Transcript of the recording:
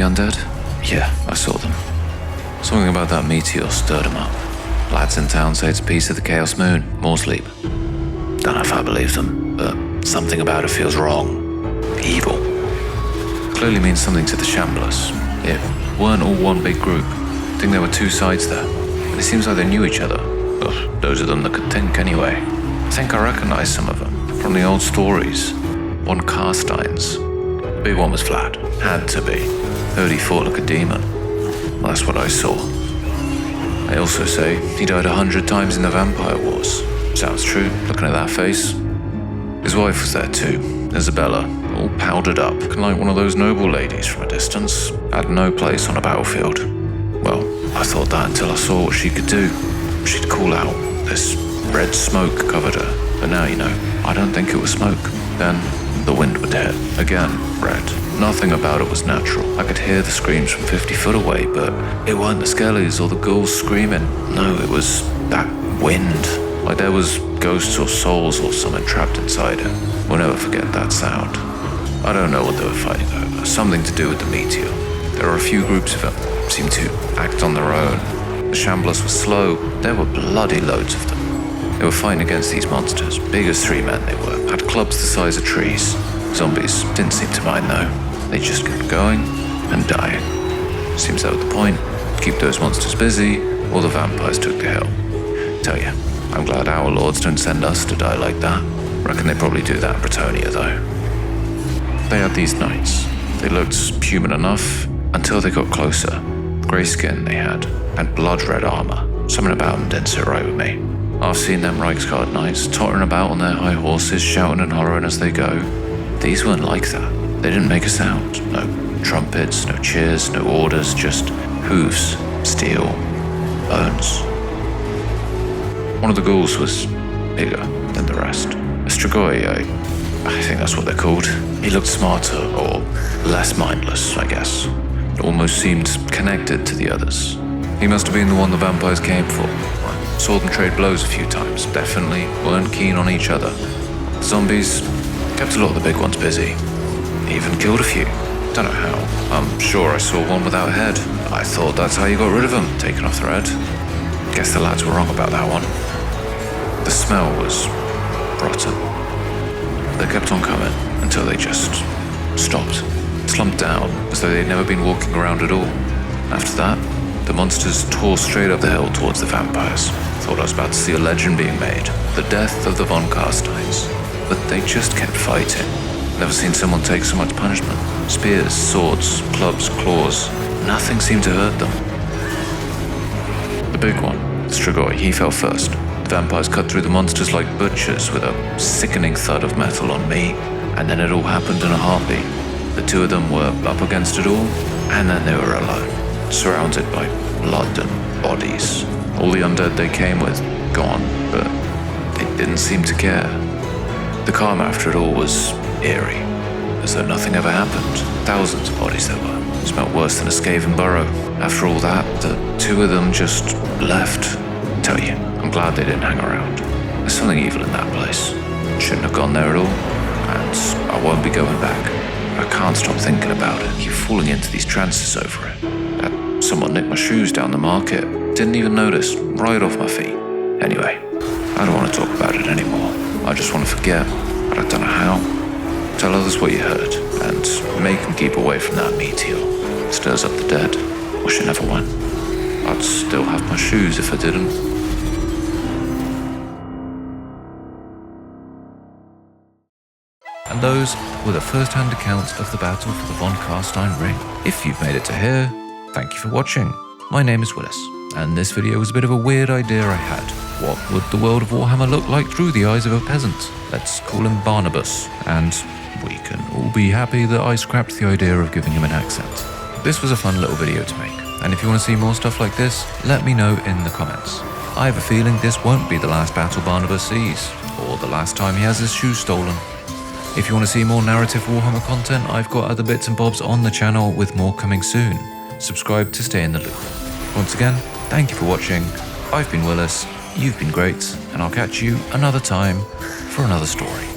undead? Yeah, I saw them. Something about that meteor stirred them up. Lads in town say it's a piece of the Chaos Moon, more sleep. Don't know if I believe them, but something about it feels wrong. Evil. Clearly means something to the Shamblers. It weren't all one big group. I think there were two sides there. And it seems like they knew each other. Ugh, those of them that could think anyway. I think I recognize some of them from the old stories. Von Carstein's. The big one was Vlad. Had to be. Heard he fought like a demon. Well, that's what I saw. They also say he died 100 times in the Vampire Wars. Sounds true, looking at that face. His wife was there too, Isabella, all powdered up, looking like one of those noble ladies from a distance. Had no place on a battlefield. Well, I thought that until I saw what she could do. She'd call out. This red smoke covered her. But now, I don't think it was smoke. Then the wind would hit. Again, red. Nothing about it was natural. I could hear the screams from 50 foot away, but it weren't the skellies or the ghouls screaming. No, it was that wind. Like there was ghosts or souls or something trapped inside it. We'll never forget that sound. I don't know what they were fighting over. Something to do with the meteor. There are a few groups of them. Seemed to act on their own. The Shamblers were slow. There were bloody loads of them. They were fighting against these monsters. Big as 3 men they were. Had clubs the size of trees. Zombies didn't seem to mind though. They just kept going and dying. Seems that was the point. Keep those monsters busy, or the vampires took the hill. Tell ya, I'm glad our lords don't send us to die like that. Reckon they probably do that in Bretonia though. They had these knights. They looked human enough until they got closer. Grey skin they had, and blood-red armor. Something about them didn't sit right with me. I've seen them Reiksguard knights tottering about on their high horses, shouting and hollering as they go. These weren't like that. They didn't make a sound. No trumpets, no cheers, no orders, just hooves, steel, bones. One of the ghouls was bigger than the rest. A Strigoi, I think that's what they're called. He looked smarter, or less mindless, I guess. Almost seemed connected to the others. He must have been the one the vampires came for. I saw them trade blows a few times. Definitely weren't keen on each other. The zombies kept a lot of the big ones busy. Even killed a few. Don't know how. I'm sure I saw one without a head. I thought that's how you got rid of them, taking off their head. Guess the lads were wrong about that one. The smell was rotten. They kept on coming until they just stopped. Slumped down as though they'd never been walking around at all. After that, the monsters tore straight up the hill towards the vampires. Thought I was about to see a legend being made. The death of the Von Carsteins. But they just kept fighting. Never seen someone take so much punishment. Spears, swords, clubs, claws. Nothing seemed to hurt them. The big one, Strigoi, he fell first. The vampires cut through the monsters like butchers with a sickening thud of metal on me. And then it all happened in a heartbeat. The two of them were up against it all, and then they were alone, surrounded by blood and bodies. All the undead they came with, gone, but they didn't seem to care. The calm after it all was eerie, as though nothing ever happened. Thousands of bodies there were. It smelled worse than a Skaven burrow. After all that, the two of them just left. Tell you, I'm glad they didn't hang around. There's something evil in that place. Shouldn't have gone there at all, and I won't be going back. I can't stop thinking about it. Keep falling into these trances over it. Someone nicked my shoes down the market. Didn't even notice. Right off my feet. Anyway, I don't want to talk about it anymore. I just want to forget, but I don't know how. Tell others what you heard, and make them keep away from that meteor. It stirs up the dead. Wish it never went. I'd still have my shoes if I didn't. And those were the first-hand accounts of the battle for the Von Carstein ring. If you've made it to here, thank you for watching. My name is Willis, and this video was a bit of a weird idea I had. What would the world of Warhammer look like through the eyes of a peasant? Let's call him Barnabas, and we can all be happy that I scrapped the idea of giving him an accent. This was a fun little video to make, and if you want to see more stuff like this, let me know in the comments. I have a feeling this won't be the last battle Barnabas sees, or the last time he has his shoes stolen. If you want to see more narrative Warhammer content, I've got other bits and bobs on the channel with more coming soon. Subscribe to stay in the loop. Once again, thank you for watching. I've been Willis, you've been great, and I'll catch you another time for another story.